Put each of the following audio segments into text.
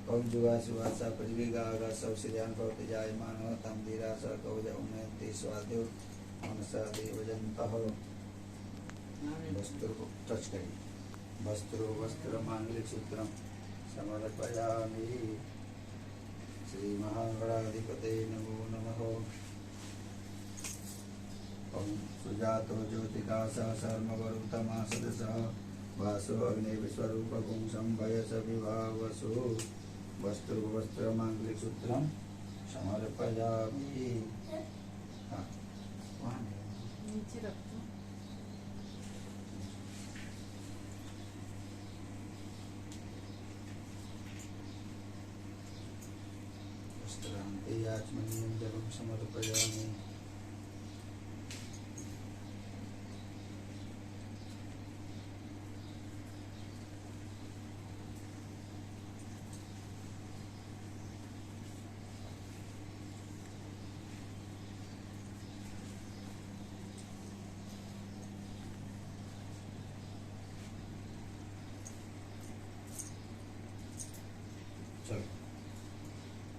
ओम जुगा सुवासा पृथ्वीगागा सौशिर्यान भवति जायमानो तम धीरा स कवच उन्नयन्ति स्वादो मनसा देवजन्तः। वस्त्र टच करिए। वस्त्रो वस्त्र मांगलिक सूत्रम समर्पयामि। श्री महागणाधिपते नमो नमः। ओम सुजातो ज्योतिकाशः सर्ववरुतमा सदसः वासो अग्नि विश्वरूप पुंसं वयस विभावसु। वस्त्र वस्त्र मांगलिक सूत्रम समर्पयामि। नीचे रख दो। वस्त्रान्ते आचमनीयं जलं समर्पयामि।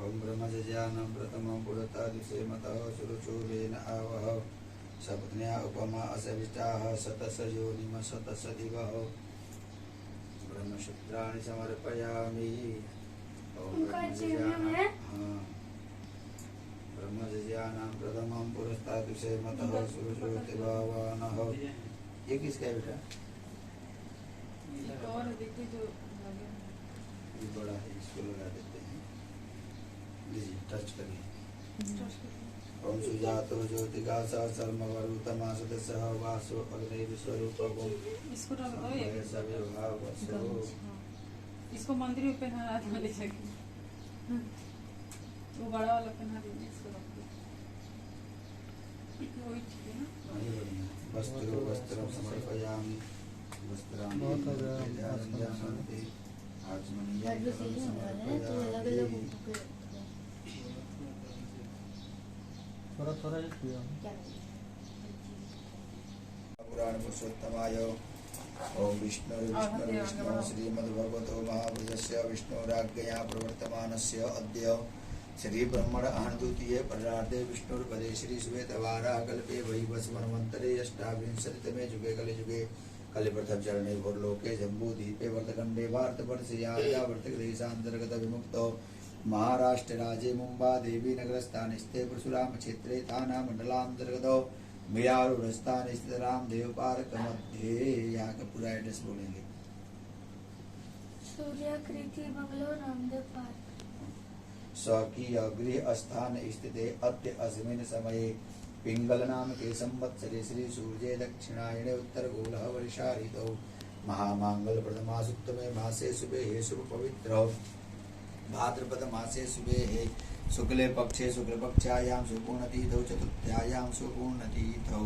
ओम ब्रह्मज्ञानं प्रथमं पुरतादिशे मतः सुरुचोरेण आवह सपत्न्या उपमा असविष्टाः शतस योनिम शतस दिवः। ब्रह्मसूत्राणि समर्पयामि। ओम ब्रह्मज्ञानं प्रथमं पुरतादिशे मतः सुरुचोतिभावानः। ये किसका है बेटा? और देखिए जो ये बड़ा है, इसको लगा देते हैं। लीजिए टच करिए। ओम सुजातो ज्योतिकाशः सर्ववरुतमा सदसः वासो अग्नि विश्वरूपं इसको रख दो। ये सविभावसु। इसको मंदिर में पहना ले जाके वो बड़ा वाला पहना दीजिए। इसको रख दो। वही ठीक है ना। वस्त्रो वस्त्रं समर्पयामि। वस्त्राणि समर्पयामि। आचमनीयं जलं समर्पयामि। थोड़ा पुराण पुरुषोत्तमाय। ओम विष्णु श्रीमद्भगवतो महापुरुषस्य विष्णुराज्ञया प्रवर्तमानस्य अद्य श्री ब्रह्मण द्वितीये परार्धे विष्णुर्पदे श्री श्वेतवाराह कल्पे वैवस्वन्वन्तरे अष्टाविंशतितमे युगे कलियुगे कलिप्रथम चरणे भूर्लोके जम्बूद्वीपे वर्तखण्डे भारतवर्षे यावर्तकदेशान्तर्गत विमुक्तो महाराष्ट्र राज्ये मुंबा देवी नगरस्थानस्थे परशुराम क्षेत्रे थाना मंडलांतर्गत मियारूढ़ स्थित रामदेव पार्क मध्य। यहाँ का पूरा एड्रेस बोलेंगे। सूर्याकृति बंगलो रामदेव पार्क। स्वकीय गृह स्थान स्थित अद्य अस्मिन् समये पिंगल नाम के संवत्सरे श्री सूर्ये दक्षिणायने उत्तर गोलः वर्षा ऋतौ महामांगल प्रथमासुत्तमे मासे शुभे हे शुभ पवित्र भाद्रपद मासे शुभे हे शुक्ले पक्षे शुक्ल पक्षायां सुपूर्णतीथौ चतुर्थ्यायां सुपूर्णतीथौ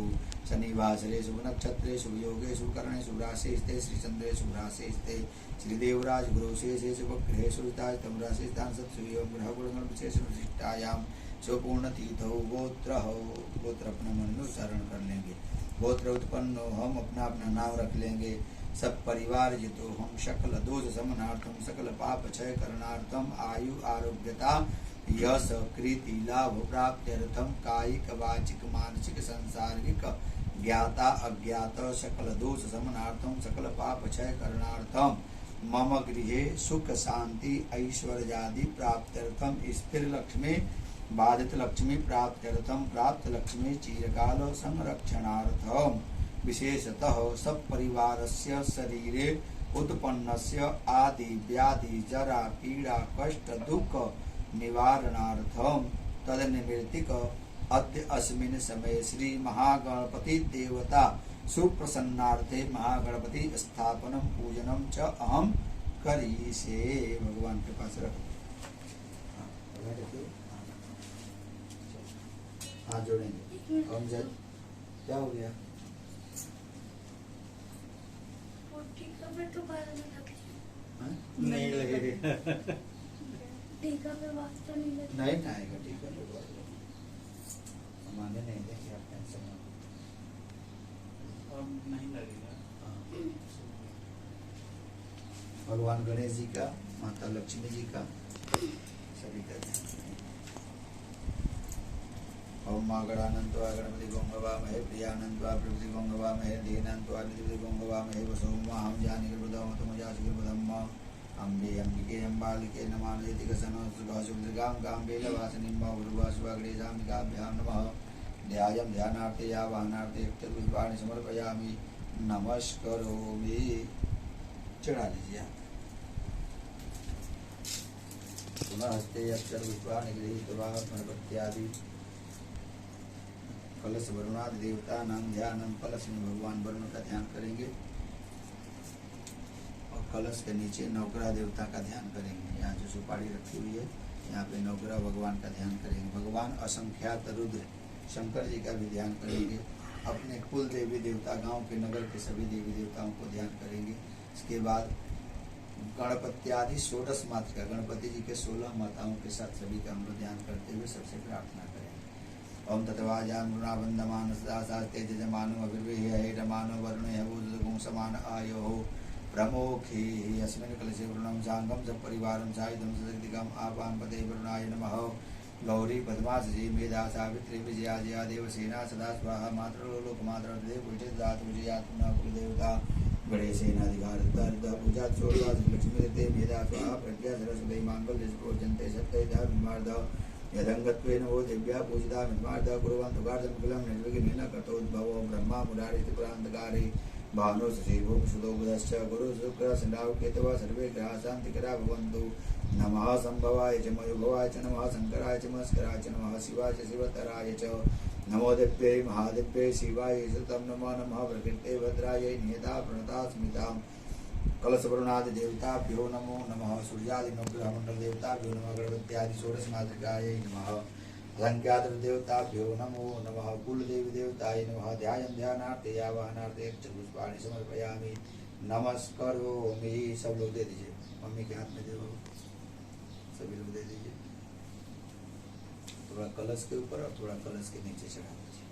शनिवासरे शुभ नक्षत्रे शुभ योगे शुभकर्णे शुभराशि स्थे श्रीचंद्रे शुभराशि स्थे श्रीदेवराज गुरुशेषे शुभग्रहे शुभताज तमराशि स्थान सत्सुयोग ग्रह गुणगण विशेष विशिष्टायां सुपूर्णतीथौ गोत्र अपना मन में उच्चारण कर लेंगे। गोत्र उत्पन्नो हम अपना अपना नाम रख लेंगे। सब परिवार जितो हम सकल दोष समनार्थम सकल पाप क्षय करणार्थम आयु आरोग्यता यश कृति लाभ प्राप्त्यर्थम कायिक वाचिक मानसिक सांसारिक ज्ञाता अज्ञात सकल दोष समनार्थम सकल पाप क्षय करणार्थम मम गृहे सुख शांति ऐश्वर्यादि प्राप्त्यर्थम स्थिर लक्ष्मी बाधित लक्ष्मी प्राप्त्यर्थम प्राप्त लक्ष्मी चिरकाल संरक्षणार्थम विशेषतः सब परिवारस्य शरीरे उत्पन्नस्य आदि व्याधि जरा पीड़ा कष्ट दुख निवारणार्थम तदनिवर्तिक अद्य अस्मिन् समये श्री महागणपति देवता सुप्रसन्नार्थे महागणपति स्थापनम पूजनम च अहम करिष्ये। भगवान के पास रखो। हाथ जोड़ेंगे। हम जब क्या हो गया? तो बाद में नहीं लगेगा। टीका पे बात तो नहीं लगेगी। नहीं आएगा टीका पे बात। हमारे नहीं देंगे आप टेंशन मत। अब नहीं लगेगा। भगवान गणेश जी का माता लक्ष्मी जी का सभी का ध्यान करें। ओम माँ गणानंत्वा गणपति गोंगवामहे प्रियानंत्वा प्रभृति गोंगवामहे दीनांत्वा निधि गोंगवामहे वसोमा हम जानी गुरुदम तुम जासि गुरुदम अम्बे अम्बिके अम्बालिके नमानयति कसनो सुभासुभद्रगां गाम्बे लवासनिं बहुरुवासुवागणेशाम्बिकाभ्यां नमः ध्यायं ध्यानार्थे यावाहनार्थे पुष्पाणि समर्पयामि नमस्करोमि। चढ़ा लीजिए आप। पुनः हस्ते अक्षर पुष्पाणि गृहीत्वा गणपत्यादि कलश वरुणादि देवता नाम ध्यानम। कलश में भगवान वरुण का ध्यान करेंगे और कलश के नीचे नवग्रह देवता का ध्यान करेंगे। यहाँ जो सुपारी रखी हुई है यहाँ पे नवग्रह भगवान का ध्यान करेंगे। भगवान असंख्यात रुद्र शंकर जी का भी ध्यान करेंगे। अपने कुल देवी देवता गांव के नगर के सभी देवी देवताओं को ध्यान करेंगे। इसके बाद गणपत्यादि 16 मातृका गणपति जी के 16 माताओं के साथ सभी का हम लोग ध्यान करते हुए सबसे प्रार्थना करेंगे। ओम तत्वाजान गुणावंदमान सदासास्ते जजमानो अभिर्वेहे रमानो वरुणे हवोदगुं समान आयो प्रमोखे अस्मिन् कलशे वरुणं सांगं सपरिवारं सायुधं सशक्तिकम् आपां पते वरुणाय नमः। गौरी पद्मासजी मेधा सावित्री विजया जया देवसेना सदा स्वाहा मातृलोकमातृदेव पूजितात् पूजयात्मना कुलदेवता गणेशेनाधिकारता पूजा चोरवास लक्ष्मी देते मेधा स्वाहा प्रज्ञा सरस्वती मांगल्य पूजन्ते सत्यधा विमार्द यदंगत्वेन वो दिव्या पूजिता विमार्द कुर्वन्तु कार्यानुकूलं निर्विघ्नेन कृतोद्भवो ब्रह्मा मुरारिति पुरान्तकारे भानो सजीवो सुतो बुधश्च गुरु शुक्र शनिराहु केतवः सर्वे ग्रहाः शान्तिकरा भवन्तु। नमः संभवाय च मयोभवाय च नमः शंकराय च मस्कराय च नमः शिवाय च शिवतराय च नमो दिव्यै महादिव्यै शिवाय सुतं नमो नमः प्रकृते भद्राय नियता प्रणता स्मितां कलशवरुणादि देवताभ्यो नमो नमः। सूर्यादि नवग्रह मंडल देवताभ्यो नमः। गणपत्यादि 16 मातृकायै नमः। अलंख्यात देवताभ्यो नमो नमः। कुल देवी देवताय नमः। ध्यायं ध्यानार्थे यावाहनार्थे पुष्पाणि समर्पयामि नमस्करोमि। सब लोग दे दीजिए। मम्मी के हाथ में दे दो। सभी लोग दे दीजिए। थोड़ा कलश के ऊपर और थोड़ा कलश के नीचे चढ़ा दीजिए।